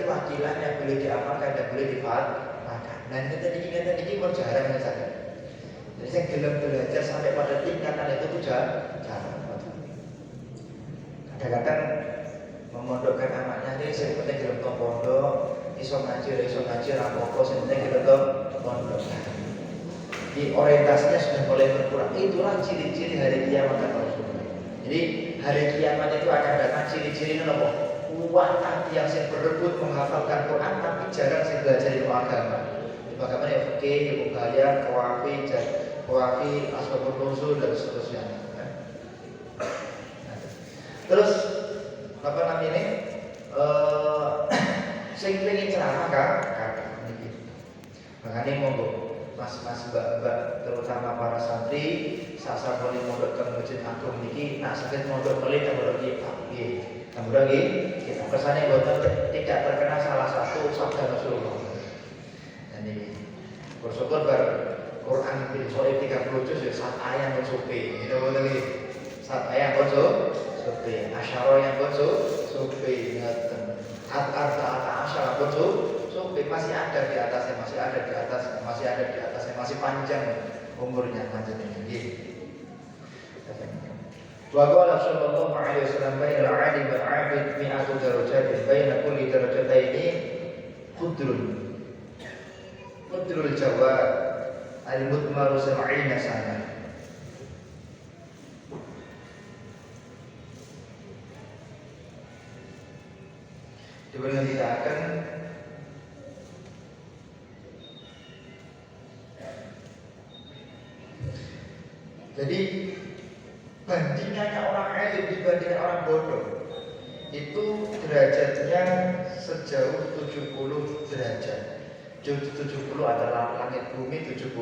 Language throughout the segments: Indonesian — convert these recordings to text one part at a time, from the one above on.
fadilahnya boleh diamalkan dan boleh difatwakan. Dan kita ini mau jarang saja. Jadi saya gelem belajar sampai pada tingkatan itu tuh jarang. Kadang-kadang memondokkan anaknya ini saya penting gelem to pondok, iso ngaji rapopo, saya penting gelem to pondok. Di orientasinya sudah mulai berkurang. Itulah ciri-ciri hari kiamat kata Rasulullah. Jadi hari kiamat itu akan datang ciri-cirinya apa? Uang yang saya berebut menghafalkan Quran tapi jarang saya belajar ilmu agama. Ilmu agama ya fikih, ilmu bayar, kawafi, asbabun nuzul dan seterusnya. Terus apa namanya? Saya ingin ceramah kakak ini. Makanya monggo mas-mas mbak terutama para santri sasa boleh mondok ke masjid agung niki nak sakit mondok melih mondok nggih kemudian kita kesannya boten tidak terkena salah satu sabda Rasulullah. Jadi bersyukur bar Quran bil Soib 30 juz ya sat ayat supi itu boten nggih sat ayat supi asyara yang supi ngaten at-arta asyara supi masih ada di atasnya masih panjang umurnya macam ini. Wa qala sallallahu alaihi wasallam bainal 'alim wal 'abid mi'atu darajatin baina kulli darajataini qudrul jawad al-mutmaru 70 sana. Diberikan tidak akan jadi bandingannya orang alim dibandingkan orang bodoh itu derajatnya sejauh 70 derajat. 70 adalah langit bumi 70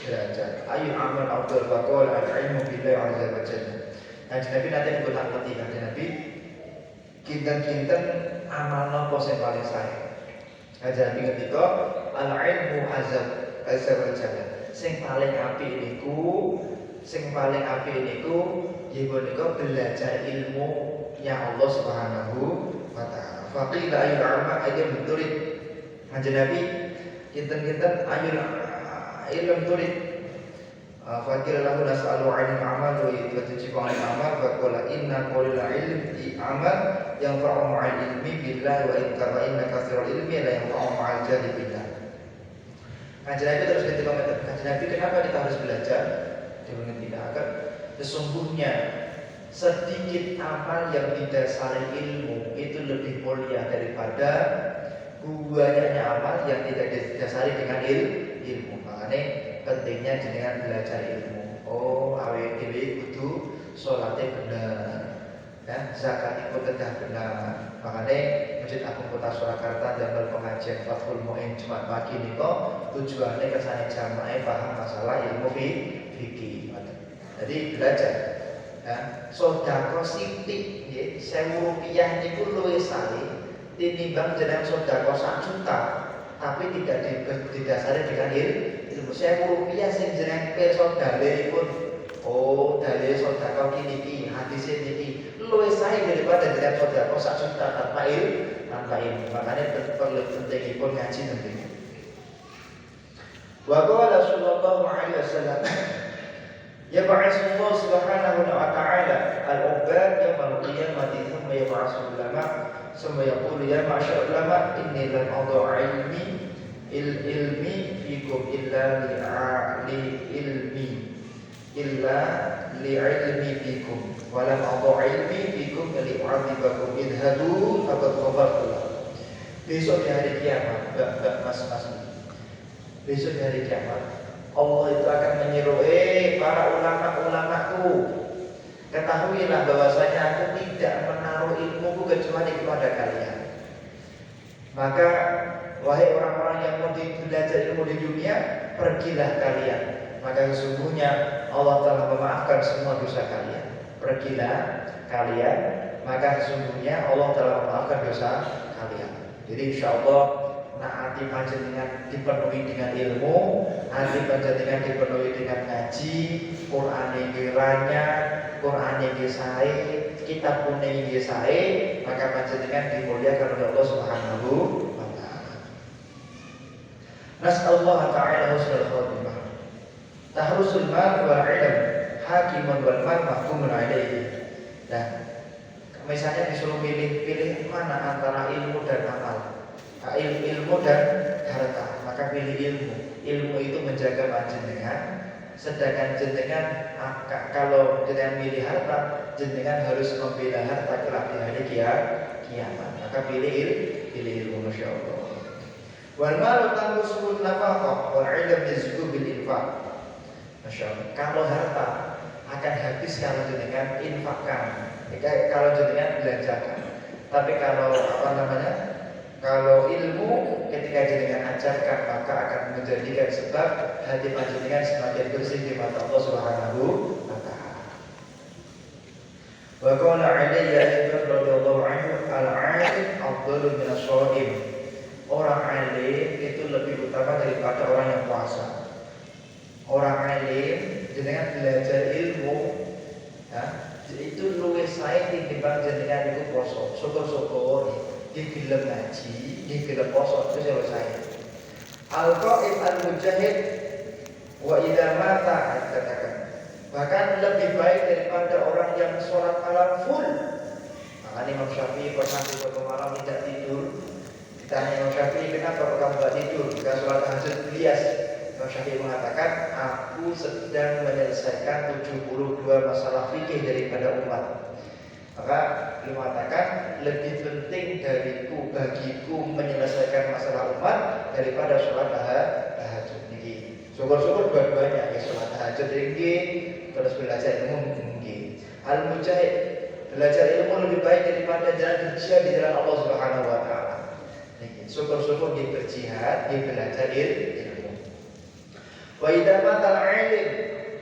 derajat. Ayu amal afdal wa qala al-ilmu billahi azza wa jalla. Nabi nanti dibuat peti Nabi kinten-kinten amal nopo sing paling sae. Nabi ketika al-ilmu azza wa jalla. Sing paling apik niku nggih belajar ilmu ya Allah Subhanahu wa taala. Faqila ayyul ulama ayyul turid. Kanjeng Nabi kinten-kinten ayyul ilmu turid. Faqila lahu nas'alu 'anil amal wa yatujibu 'anil amal fa qala inna qawla ilmi amal yanfa'u ma'al ilmi billahi wa inna katsiral ilmi la yanfa'u ma'al jahli billah. Kanjeng Nabi terus ketika Kanjeng Nabi kenapa kita harus belajar? Dia tidak akan sesungguhnya sedikit amal yang didasari ilmu itu lebih mulia daripada banyaknya amal yang tidak didasari dengan ilmu. Makanya pentingnya dengan belajar ilmu. Oh, awake dhewe kudu salate bener. Ya, zakat ikut kedah benar. Makanya Masjid Agung Kota Surakarta dan pengajian Fathul Mu'in Jumat pagi niko tujuannya kesane jamaah paham masalah ilmu fikih. Jadi belajar. Ya, sedekah sithik nggih 1000 rupiah niku luwih sale tinimbang jenengan sedekah 1 juta tapi tidak didasari dengan ilmu. 1000 rupiah sing jenengan pirsa dalilipun oh dalil sedekah niki hadis niki luwih sae daripada jenengan sedekah 1 juta tanpa ilmu. Makanya perlu pentingipun ngaji nanti. Wa qala sallallahu alaihi wasallam ya ba'asullah subhanahu wa ta'ala al-ubbad yawmal qiyamati thumma yab'asul ulama thumma yaqulu ya ma'syar ulama inni lam adha ilmi fikum illa li'ilmi fikum wa lam adha ilmi fikum li'u'adzibakum idhadu faqad ghafartu lakum. Besok di hari kiamat mas besok di hari kiamat Allah itu akan menyeru para ulama-ulamaku, ketahuilah bahwasanya aku tidak menaruh ilmuku kecuali kepada kalian. Maka wahai orang-orang yang mau belajar ilmu di dunia, pergilah kalian. Maka sesungguhnya Allah telah memaafkan semua dosa kalian. Pergilah kalian, maka sesungguhnya Allah telah memaafkan dosa kalian. Jadi insyaallah hati panjenengan dipenuhi dengan ilmu, hati panjenengan dipenuhi dengan ngaji, Qur'ane nggih ranyah, Qur'ane nggih sae, kita punya sae maka panjenengan dimuliakan oleh Allah Subhanahu wa taala. Nas'alullah ta'ala husnul khotimah. Tahrusul mal wal ilm hakimun wal mal mahkumun alaihi. Nah, misalnya disuruh pilih mana antara ilmu dan amal, ilmu dan harta, maka pilih ilmu. Ilmu itu menjaga panjenengan, sedangkan jenengan kalau jenengan milih harta, jenengan harus membela harta kelak di hari kiamat. Maka pilih ilmu, masya Allah. Wal malu tanqusul nafaqah wal ilm yazku bil infaq. Masya Allah. Kalau harta akan habis kalau jenengan infakkan, kalau jenengan belanjakan. Tapi kalau kalau ilmu ketika jenengan ajarkan maka akan menjadikan sebab hati panjenengan semakin bersih di mata Allah Subhanahu wa taala. Wa qala alayya ibn radhiyallahu anhu al-'alim afdalu min as-shaim. Orang alim itu lebih utama daripada orang yang puasa. Orang alim jenengan belajar ilmu ya, itu luwih sae tinimbang jenengan iku poso. Syukur-syukur iki gelem ngaji, iki gelem poso itu selesai. Al-qaim al-mujahid wa idza mata katakan. Bahkan lebih baik daripada orang yang sholat malam full. Makanya Imam Syafi'i pernah suatu malam tidak tidur. Ditanya Imam Syafi'i, kenapa kamu tidak tidur? Jika sholat tahajud bias. Imam Syafi'i mengatakan, aku sedang menyelesaikan 72 masalah fikih daripada umat. Maka beliau mengatakan, lebih penting bagiku menyelesaikan masalah umat daripada sholat tahajud ini. Syukur-syukur dua-duanya, ya sholat tahajud ini, terus belajar ilmu ini. Al-mujahid, belajar ilmu lebih baik daripada jalan berjihad di jalan Allah Subhanahu wa taala. Syukur-syukur dia berjihad, dia belajar ilmu. Wa idza matal 'alim,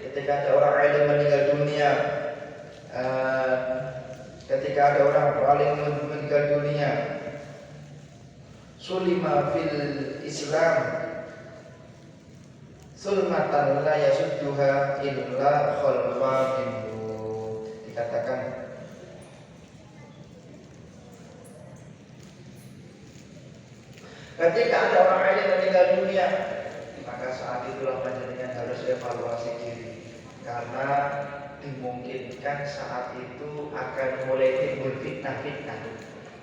ketika ada orang alim meninggal dunia, ketika ada orang alim meninggal dunia, sulima fil Islam sulmatan la yasudduha illa khalfahu. Dikatakan ketika ada orang alim meninggal dunia, maka saat itulah panjenengan harus evaluasi diri, karena dimungkinkan saat itu akan mulai timbul fitnah-fitnah.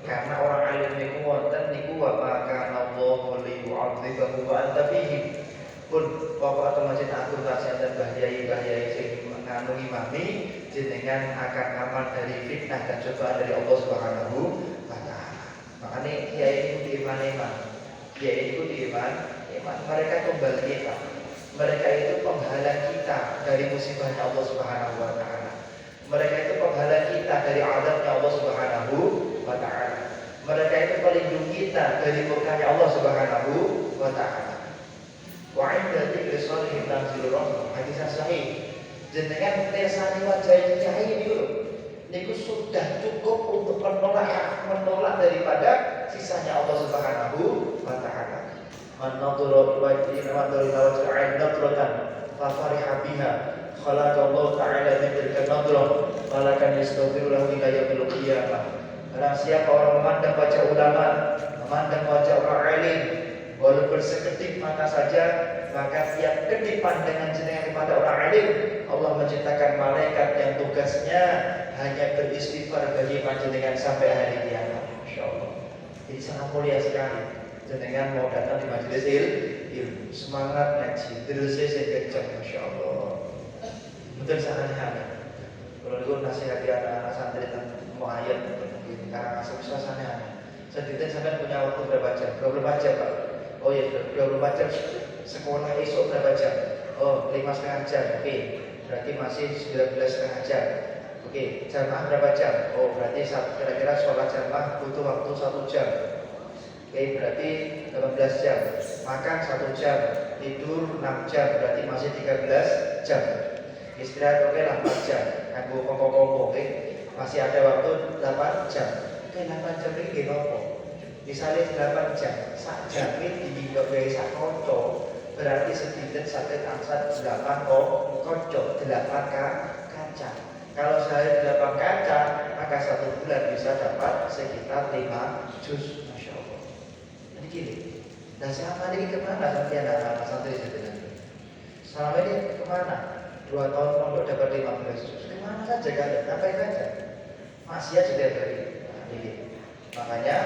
Karena orang alim niku wonten niku wa maka Allahu li yu'adzibahu wa anta fihi. Pun bapak atau masjid atur kasihan dan bahayai sing mengandung imami, jenengan akan aman dari fitnah dan cobaan dari Allah Subhanahu wa taala. Makanya kiai itu iman. Kiai itu iman. Mereka kembali kita. Mereka itu penghalang kita dari musibahnya Allah Subhanahu wa taala. Mereka itu penghalang kita dari azabnya Allah Subhanahu wa taala. Mereka itu pelindung kita dari murkanya Allah Subhanahu wa taala. Wa 'inda dzikri shalihin tanzilur rahmah. Hadis sahih. Jenengan tesani wajah kiai niku sudah cukup untuk menolak daripada sisanya Allah Subhanahu wa taala. Man nadhara wajhi wa nadhara wajhi nadratan fa fariha biha khalaqallahu ta'ala min tilka nadrah malakan yastaghfiru lahu ila yaumil qiyamah. Barang siapa orang memandang wajah ulama, memandang wajah orang alim, walaupun seketik mata saja, maka tiap kedip pandangan jenengan kepada orang alim, Allah menciptakan malaikat yang tugasnya hanya beristighfar bagi panjenengan sampai hari kiamat. Insyaallah. Jadi sangat mulia sekali. Jenengan mau datang di majelis ilmu, semangat ngaji, terusnya saya kencang, masyaallah. Betul sangat-sangat. Kalau dulu nasihati anak-anak santri tentang mau ayat begini, karena suasana. Saya ditanya sampai punya waktu berapa jam? 24 jam Pak. Oh iya, 24 jam. Sekolah esok berapa jam? Oh, 5,5 jam. Oke, berarti masih 19,5 jam. Oke, jamaah berapa jam? Oh, berarti kira-kira sholat jamaah butuh waktu 1 jam. Oke, berarti 18 jam. Makan 1 jam, tidur 6 jam, berarti masih 13 jam. Istirahat oke lah 4 jam. Aku kongkong-kongkong, oke. Masih ada waktu 8 jam. Oke, 8 jam ini gimana? Misalnya 8 jam, sak jam ini diinggap dari sak konco, berarti sedikit sampai angsat 8 konco, 8 kaca. Kalau saya 8 kaca, maka 1 bulan bisa dapat sekitar 5 juz. Masya Allah. Ini gini. Nah selama ini kemana sampai anak-anak santri sebenarnya? Selama ini kemana? 2 tahun pondok dapat 15 juz. Kemana saja kalian? Ngapain saja? Maksiat setiap hari. Nah, ini. Makanya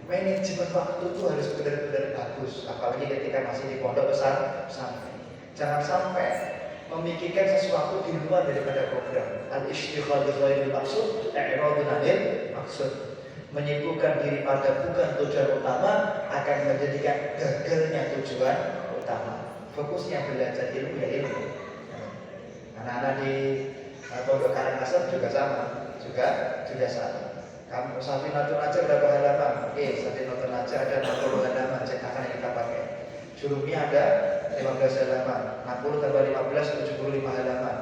manajemen waktu itu harus benar-benar bagus. Apalagi ketika masih di pondok besar sampai. Jangan sampai memikirkan sesuatu di luar daripada program. Al-istighfar bi ghairil maqsud, i'radun 'anil maksud. Menyibukkan diri pada bukan tujuan utama akan menjadikan gagalnya tujuan utama. Fokusnya belajar ilmu ya ilmu. Anak-anak di Pondok Karangasem juga sama, juga sama. Kamu Safinatul Najah berapa halaman? Oke, Safinatul Najah ada 60 halaman, cetakan yang kita pakai. Jurumnya ada 15 halaman, 60 tambah 15, 75 halaman.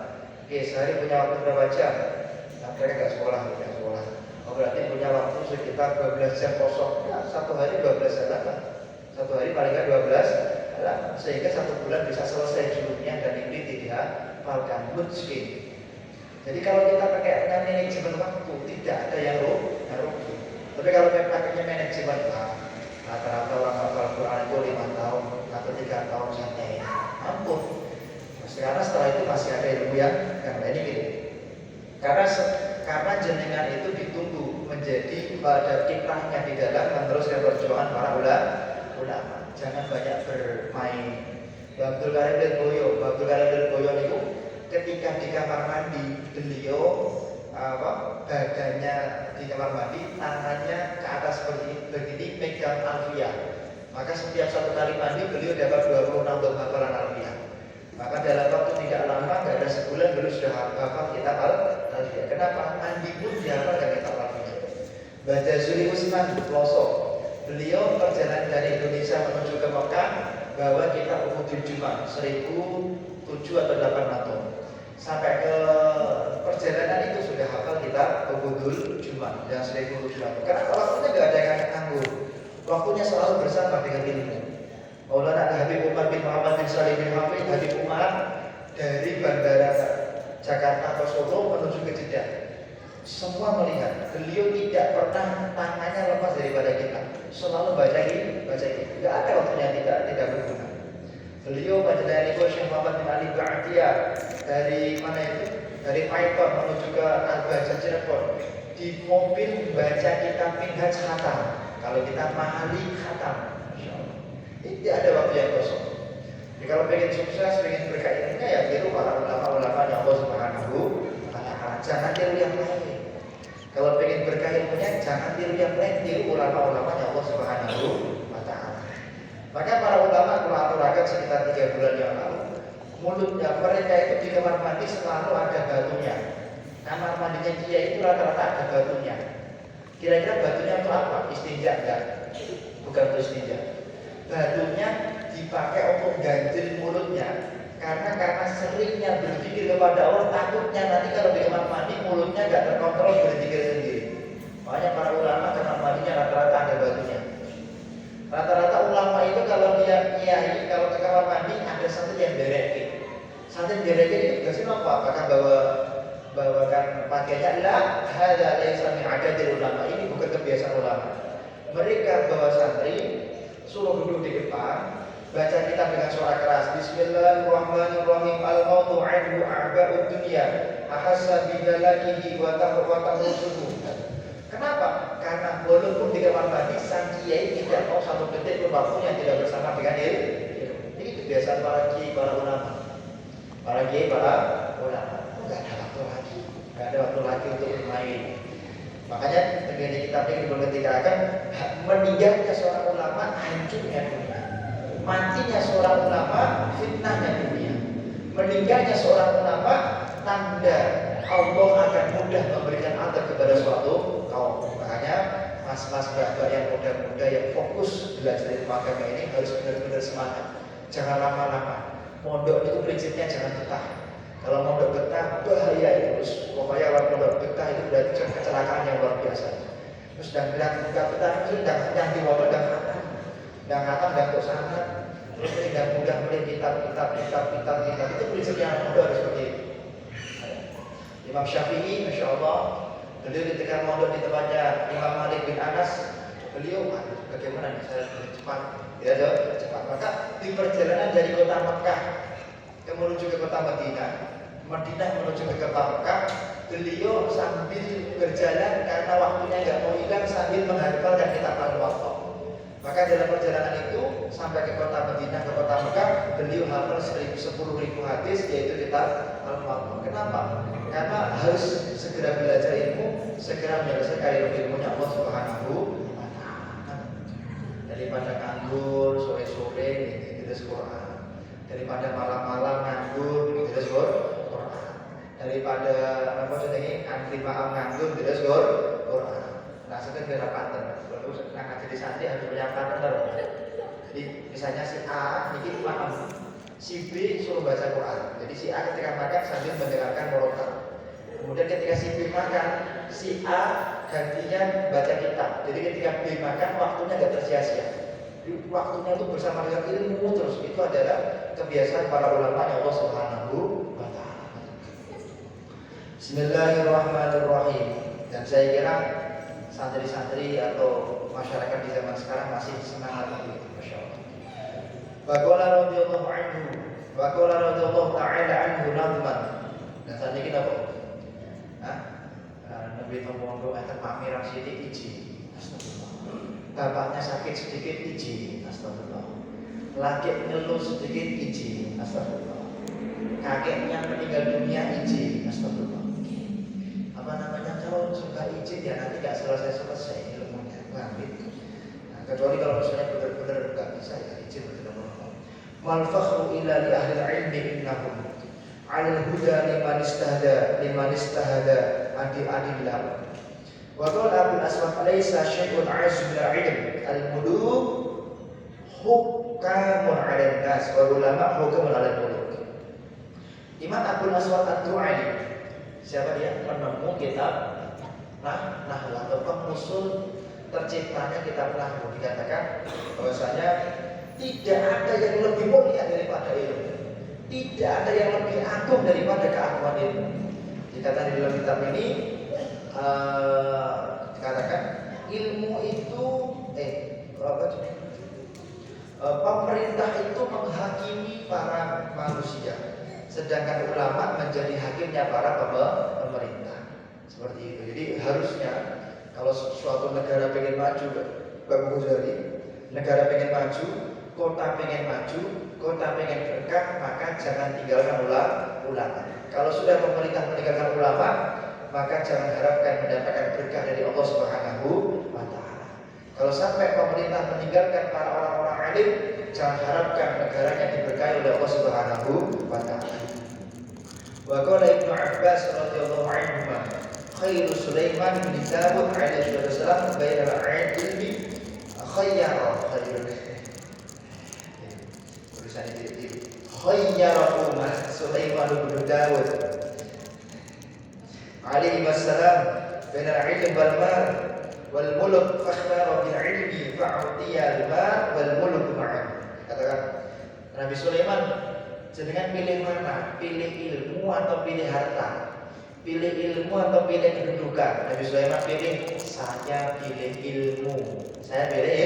Oke, sehari punya waktu berapa jam? Nah, mereka nggak sekolah. Oh, berarti punya waktu sekitar 12 jam kosong. Ya, 1 hari 12 halaman. 1 hari paling nggak 12 halaman. Sehingga 1 bulan bisa selesai jurumnya dan ini dihafalkan. Mungkin. Jadi kalau kita pakai manajemen waktu, tidak ada yang rugi. Tapi kalau kita pakainya manajemen rata-rata orang hafal Quran itu 5 tahun atau 3 tahun santai, ampun. Sekarang setelah itu masih ada ilmu yang lain ini. Karena jenengan itu ditunggu menjadi pada kiprahnya di dalam meneruskan perjuangan para ulama. Jangan banyak bermain. Abdul Karim Lirboyo itu ketika di kamar mandi beliau badannya di kamar mandi, tangannya ke atas begini pegang alfiyah. Maka setiap 1 kali mandi beliau dapat 26 hafalan alfiyah. Maka dalam waktu tidak lama, nggak ada sebulan beliau sudah hafal kitab alfiyah. Kenapa? Mandi pun dihafalkan kitab alfiyah. Baca Zuli Usman pelosok. Beliau perjalanan dari Indonesia menuju ke Mekah bawa kitab Uhudul Jum'ah 1007 atau 800. Sampai ke perjalanan itu sudah hafal kitab Uhudul Jum'ah yang 1007. Karena waktunya nggak ada yang nganggur. Waktunya selalu bersama dengan ilmu. Maulana Habib Umar bin Muhammad bin Salim bin Hafid, Habib Umar dari bandara Jakarta ke Solo menuju ke Jeddah. Semua melihat beliau tidak pernah tangannya lepas daripada kita. Selalu baca ini. Tidak ada waktunya tidak berguna. Beliau panjenengan ibu Syekh Muhammad bin Ali Ba'atiyah dari mana itu? Dari Python menuju ke Al-Bahjah Cirebon. Di mobil baca kitab Minhaj khatam. Kalau kita mahali khatam. Tidak ada waktu yang kosong. Jadi kalau pengen sukses, pengen berkah ilmunya ya tiru para ulama-ulama yang Allah Subhanahu wa Ta'ala. Jangan tiru yang lain. Kalau pengen berkah ilmunya jangan tiru yang lain, tiru ulama-ulama yang Allah Subhanahu wa Ta'ala. Maka para ulama telah aturakan sekitar 3 bulan yang lalu, mulutnya mereka itu di kamar mandi selalu ada batunya. Kamar mandinya dia itu rata-rata ada batunya. Kira-kira batunya itu apa? Istinja enggak? Bukan untuk istinja. Batunya dipakai untuk ganjil mulutnya karena seringnya berzikir kepada Allah, takutnya nanti kalau di kamar mandi mulutnya nggak terkontrol berzikir sendiri. Makanya para ulama kamar mandinya rata-rata ada batunya. Rata-rata ulama itu kalau dia kiai kalau ke kamar mandi ada satu yang berekin. Satu yang berekin itu tugasnya apa? Apakah bawakan pakainya? La hadza laisa min adadil ulama. Ini bukan kebiasaan ulama. Mereka bawa santri suruh duduk di depan, baca kitab dengan suara keras. Bismillahirrahmanirrahim. Al-mautu anhu arba'ud dunya. Ahassa bidalakihi wa tahrusuhu. Kenapa? Karena walaupun di kamar mandi sang kiai tidak mau 1 detik pun waktu yang tidak bersama dengan ilmu. Ini kebiasaan para kiai, para ulama. Para kiai, para ulama. Enggak ada waktu lagi. Enggak ada waktu lagi untuk bermain. Makanya terjadi kitab ini dikatakan meninggalnya seorang ulama hancurnya dunia. Matinya seorang ulama fitnahnya dunia. Meninggalnya seorang ulama tanda Allah akan mudah memberikan azab kepada suatu kaum. Makanya mas-mas mbak-mbak yang muda-muda yang fokus belajar ilmu agama ini harus benar-benar semangat. Jangan lama-lama. Mondok itu prinsipnya jangan betah. Kalau mondok betah bahaya itu. Pokoknya kalau mondok betah itu berarti kecelakaan yang luar biasa. Terus dan bilang buka betah itu yang di mondok dan khatam dan untuk sangat. Terus tidak mudah melihat kitab itu prinsipnya mudah harus seperti itu. Imam Syafi'i, Masya Allah, Beliau ketika mondok di tempatnya Imam Malik bin Anas, beliau bagaimana nih saya cepat, ya cepat. Maka di perjalanan dari kota Mekah menuju ke kota Madinah menuju ke kota Mekah, beliau sambil berjalan karena waktunya nggak mau hilang sambil menghafalkan kitab Al-Muwatta. Maka dalam perjalanan itu sampai ke kota Madinah, ke kota Mekah, beliau hafal 10.000 hadis, yaitu kitab Al-Muwatta. Kenapa? Karena harus segera belajar ilmu, segera menyelesaikan ilmunya Allah Subhanahu wa Ta'ala. Daripada nganggur sore-sore gitu Quran, daripada malam-malam nganggur gitu Quran, daripada apa jenenge antri maaf nganggur gitu Quran. Nah, sekedar paten. Lalu nak jadi santri harus punya paten. Jadi misalnya si A ini paham, si B suruh baca Quran. Jadi si A ketika makan sambil mendengarkan murotal. Kemudian ketika si B makan, si A gantinya baca kitab. Jadi ketika B makan, waktunya nggak tersia-sia. Waktunya itu bersama dengan ilmu terus. Itu adalah kebiasaan para ulama yang Allah Subhanahu wa Ta'ala. Bismillahirrahmanirrahim. Dan saya kira santri-santri atau masyarakat di zaman sekarang masih semangat begitu, masya Allah. Waqala radhiyallahu anhu, waqala radhiyallahu ta'ala anhu nadman. Dan saat ini kita apa? Nabi Tomondo akan pameran sedikit izin, astagfirullah. Bapaknya sakit sedikit izin, astagfirullah. Laki ngeluh sedikit izin, astagfirullah. Kakeknya meninggal dunia izin, astagfirullah. Apa namanya, kalau suka izin ya nanti gak selesai ilmunya, ngambil. Nah, kecuali kalau misalnya benar-benar gak bisa ya izin benar-benar. Mal fakhru illa li ahli ilmi innahum 'alal huda liman istahada adillah. Wa qala Abul Aswad alaysa syai'un 'azim min al-'ilm al-muluk hukamun 'alan nas wa ulama hukamun 'alal muluk. Imam Abul Aswad ad-Du'ali, siapa dia? Penemu kitab Nahwu atau pengusul terciptanya kitab Nahwu, dikatakan bahwasanya tidak ada yang lebih mulia daripada ilmu, tidak ada yang lebih agung daripada keagungan ilmu. Dikatakan di dalam kitab ini dikatakan ilmu itu pemerintah itu menghakimi para manusia, sedangkan ulama menjadi hakimnya para pemerintah. Seperti itu. Jadi harusnya kalau suatu negara pengen maju, Bang Ghazali, negara pengen maju, kota pengen maju, kota pengen berkah, maka jangan tinggalkan ulama. Kalau sudah pemerintah meninggalkan ulama, maka jangan harapkan mendapatkan berkah dari Allah Subhanahu wa Ta'ala. Kalau sampai pemerintah meninggalkan para orang-orang alim, jangan harapkan negaranya diberkahi oleh Allah Subhanahu wa Ta'ala. Wa qala Ibnu Abbas radhiyallahu anhu, khairu Sulaiman bin Dawud alaihi wasallam bainal ilmi khayyara tulisan ini khayyara umma Sulaiman bin Dawud alaihi wassalam bainal ilmi wal mal wal mulk fakhtara bil ilmi fa'utiya al mal wal mulk ma'an. Katakan Nabi Sulaiman, jenengan pilih mana? Pilih ilmu atau pilih harta? Pilih ilmu atau pilih kedudukan? Nabi Sulaiman pilih, saya pilih ilmu. Saya pilih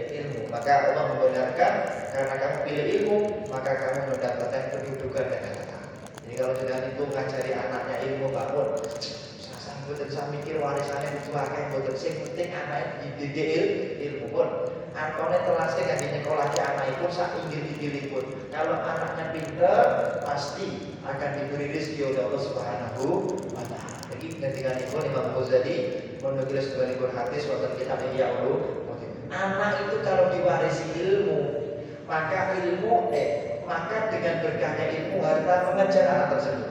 ilmu. Maka Allah membenarkan, karena kamu pilih ilmu, maka kamu mendapatkan kedudukan dan harta. Jadi kalau dengan itu ngajari anaknya ilmu bangun, saya mboten sak mikir warisannya itu akeh mboten, sing penting anake dididik ilmu pun. Antone telase kan nyekolahke anakipun sak inggil-inggilipun. Kalau anaknya pintar, pasti akan diberi rezeki oleh Allah Subhanahu wa Ta'ala. Jadi ketika Imam Ghazali menulis sebuah hadis wonten kitab Ihya Ulumuddin. Anak itu kalau diwarisi ilmu, maka maka dengan berkahnya ilmu harta mengejar anak tersebut.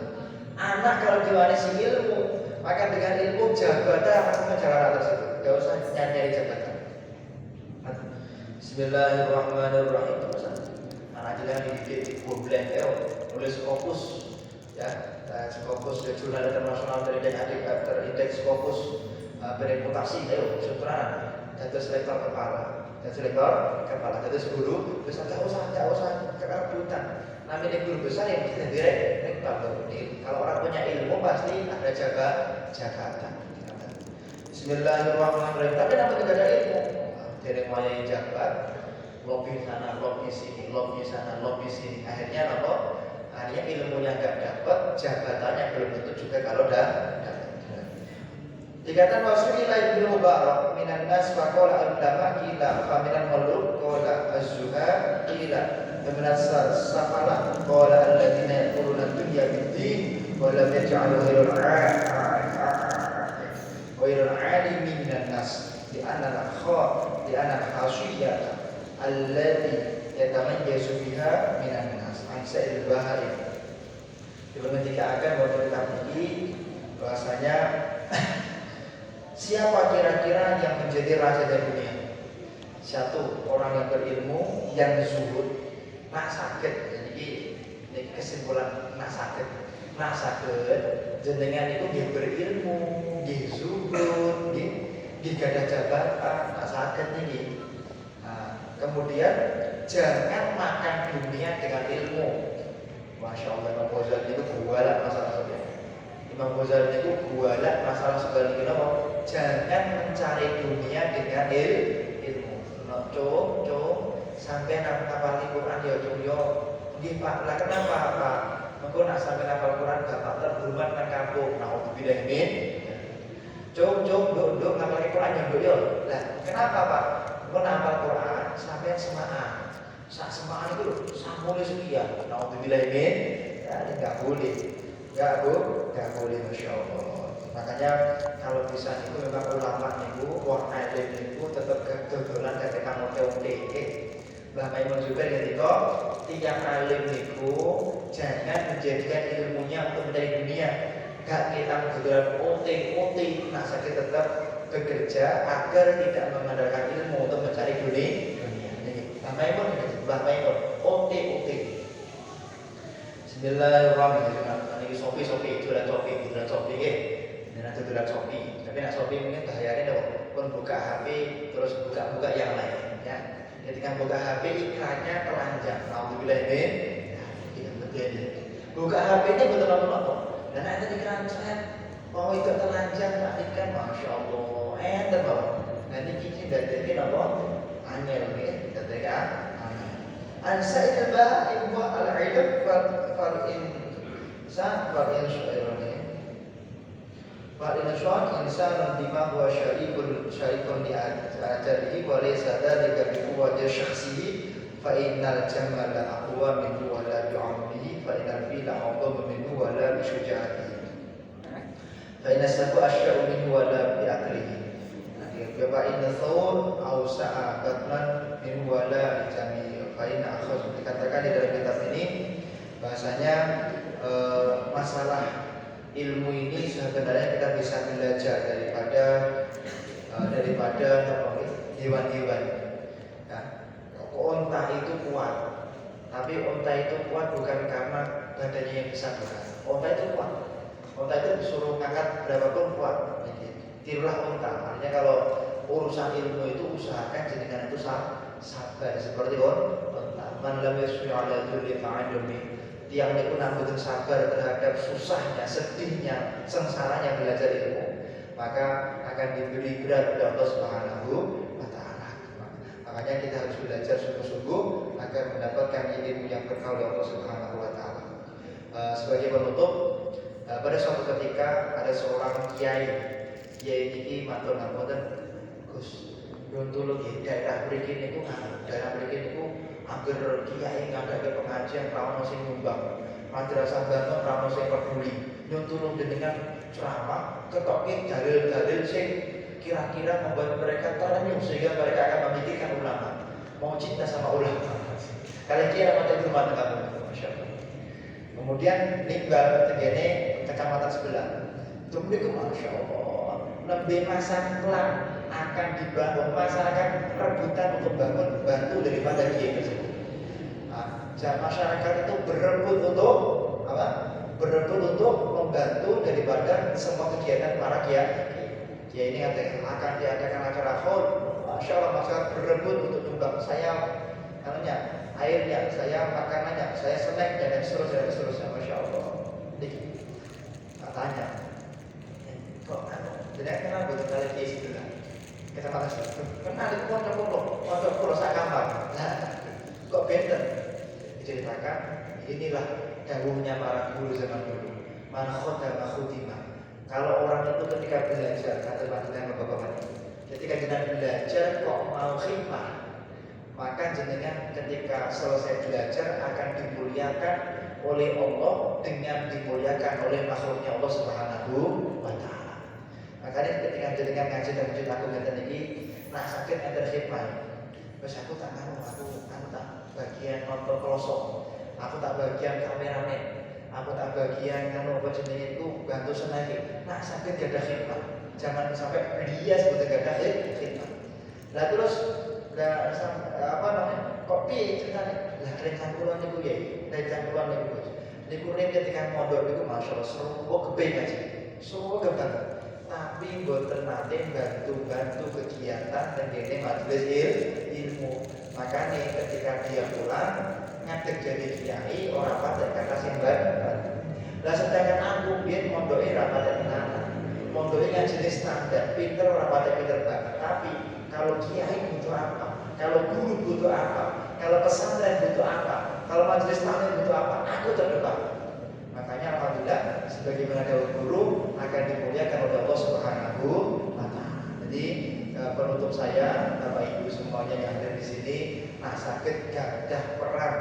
Anak kalau diwarisi ilmu, maka dengan ilmu jabatan akan mengejar anak tersebut. Gak usah nyari jabatan. Bismillahirrahmanirrahim. Anak jenengan dididik di Gobleng, nulis Scopus, ya, Scopus dari jurnal internasional terindeks Scopus bereputasi, syukuran, jatuh lektor kepala, jatuh guru, terus nggak usah kerebutan. Namanya guru besar yang bisa direct rektor. Kalau orang punya ilmu pasti ada jabatan. Bismillahirrahmanirrahim. Tapi namanya tidak ada ilmu. Jadi mulai jabat, lobby sana, lobby sini, lobby sana, lobby sini. Akhirnya apa? Akhirnya ilmunya nggak dapat, jabatannya belum tentu juga kalau dapat. Dikatakan Rasulullah Ibnu Mubarak minan nas faqala al-ulama qila fa minal muluk qala az-zuhad qila min as-safala qala alladziina yaquluna ad-dunya bid-din wa lam yaj'alu ghairul 'alimin minan nas di anna al-khashiyyah allati yatamayyazu biha minan nas an sa'il bahari. Ketika akan kita ini bahasanya siapa kira-kira yang menjadi raja dari dunia? Satu, orang yang berilmu, yang zuhud, nak sakit. Jadi ini kesimpulan nak sakit. Nak sakit, jenengan itu dia berilmu, dia zuhud, dia gadah jabatan, nak sakit ini. Nah, kemudian jangan makan dunia dengan ilmu. Masya Allah, Imam Ghazali itu bualah masalah sebenarnya. Imam Ghazali itu bualah masalah sebenarnya. Jangan mencari dunia dengan ilmu. Cuk, sampai hafal Quran ya cuk yo. Nggih Pak, lah kenapa Pak? Mengko nak sampai hafal Quran bapak terhormat nang kampung. Nauzubillah min. Cuk, nduk hafal Quran ya nduk yo. Lah, kenapa Pak? Mengko nak hafal Quran sampai semaan. Sak semaan itu sampune sekian. Nauzubillah min. Ya, enggak boleh. Enggak boleh, Masya Allah. Makanya kalau bisa itu memang ulama itu, orang alim itu tetap kedodolan ketika mau teori. Mbah Maimun Zubair ketika tiap alim itu jangan menjadikan ilmunya untuk mencari dunia. Gak kita kedodolan OT, nah saya tetap bekerja agar tidak mengandalkan ilmu untuk mencari dunia. Mbah Maimun OT. Bismillahirrahmanirrahim. Ini sopi, jualan sopi, Nah, jualan sopi. Tapi nak sopi mungkin bahayanya dong. Pun buka HP, terus buka yang lain. Ya. Ketika buka HP iklannya telanjang. Alhamdulillah ini. Betul. Buka HP-nya betul-betul apa? Dan ada iklan saya. Oh itu telanjang, nak iklan, masya Allah. Enten bawa. Nanti kita dari apa? Angel ni, kita dari An-Sa'id al-Ba'in wa al-'ilm Fal-insan insanun bima huwa syarikun li ajalihi wa laysa dhalika bi quwwati syakhsihi fa innal jamala aqwa minhu wa la bi'amrihi fa innal fila aqwa minhu wa la bi syuja'atihi fa inna sabu asya'u minhu wa la bi aqlihi fa inna thawr awsa'a batnan minhu wa la bi jami'i fa inna akhaz. Dikatakan di dalam kitab ini bahasanya masalah ilmu ini sebenarnya kita bisa belajar daripada hewan-hewan. Nah, unta itu kuat, tapi unta itu kuat bukan karena badannya yang besar, bukan. Unta itu kuat. Unta itu disuruh ngangkat berapapun kuat. Tirulah unta. Artinya kalau urusan ilmu itu usahakan jenengan itu sabar seperti unta. Man lam yasbi 'ala dhulli fa'adumi. Yang itu nambutin sabar terhadap susahnya, sedihnya, sengsaranya belajar ilmu, maka akan diberi berat oleh Allah Subhanahu wa Ta'ala. Makanya kita harus belajar sungguh-sungguh agar mendapatkan ilmu yang berkah oleh Allah Subhanahu wa Ta'ala. Sebagai penutup, pada suatu ketika ada seorang kiai ini matur ngapunten, Gus, tulung daerah mriki niku hampir kiai ngadaake pengajian ra ono sing nyumbang. Madrasah bangun ra ono sing peduli. Nyun tulung dengan ceramah ketoke dalil-dalil sing kira-kira membuat mereka terenyuh sehingga mereka akan memikirkan ulama. Mau cinta sama ulama. Kalian kira mata rumah kamu, Masya Allah. Kemudian nimbal tegene kecamatan sebelah. Tumbeku Masya Allah. Lebih masa pelan akan dibangun, masyarakat rebutan untuk bantu daripada kiai tersebut. Masyarakat itu berebut untuk apa? Berebut untuk membantu daripada semua kegiatan para kiai. Kiai ini akan diadakan acara haul. Masya Allah, masyarakat berebut untuk nyumbang. Saya airnya, saya makanannya, saya snack dan seterusnya. Masya Allah. Katanya, kok Jenengan kenal boten kali Kiai Sidola. Kecamatan Sidola. Kenal itu pondok pulau sak kamar. Nah, kok benten? Diceritakan inilah dawuhnya para guru zaman dulu. Man khodama khutima. Kalau orang itu ketika belajar, kata panjenengan Bapak-bapak, ketika jenengan belajar kok mau khidmah, maka jenengan ketika selesai belajar akan dimuliakan oleh Allah dengan dimuliakan oleh makhluknya Allah Subhanahu wa taala. Makanya ketika jenengan ngaji dan masjid aku ngeten iki, nak sakit enten khidmah. Wes aku tak tak bagian nonton pelosok. Aku tak bagian kameramen. Aku tak bagian yang apa jenenge itu bantu senagi. Nak sakit gak ada khidmat. Jangan sampai dia sebetulnya gak ada khidmat. Lah terus apa namanya? Kok piye ceritane? Lah rencana kula niku ya, rencana kula niku. Niku ketika mondok niku masyaallah seru kepengen aja. Seru banget. Tapi mboten nate bantu kegiatan tengene majelis ilmu. Makanya ketika dia pulang ngadeg jadi kiai orang paten kata simban. Lah sedangkan aku biyen mondoke ra paten tenan. Mondoke ngaji standar, pinter ora paten pinter banget. Tapi kalau kiai butuh apa? Kalau guru butuh apa? Kalau pesantren butuh apa? Kalau majelis taklim butuh apa? Aku terdepan. Makanya alhamdulillah sebagaimana dawuh guru akan dimuliakan oleh Allah Subhanahu wa taala. Jadi penutup saya Bapak Ibu semuanya yang ada di sini, nah sakit gadah peran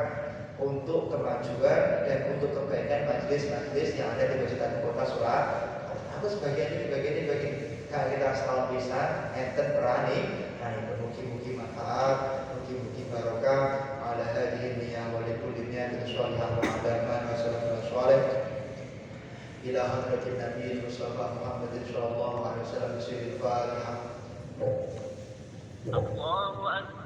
untuk kemajuan dan untuk kebaikan majelis-majelis yang ada di Masjid Kota Surakarta. Aku sebagian ini kalau kita selalu bisa enten berani. Nah itu mugi-mugi manfaat, mugi-mugi barokah ala hadhihi niyah wa likulli niyatin shalihah wa adaman wa sallallahu alaihi ila hadratin Nabi Mustafa Muhammadin sallallahu alaihi wasallam. Bismillahirrahmanirrahim. Allahu akbar.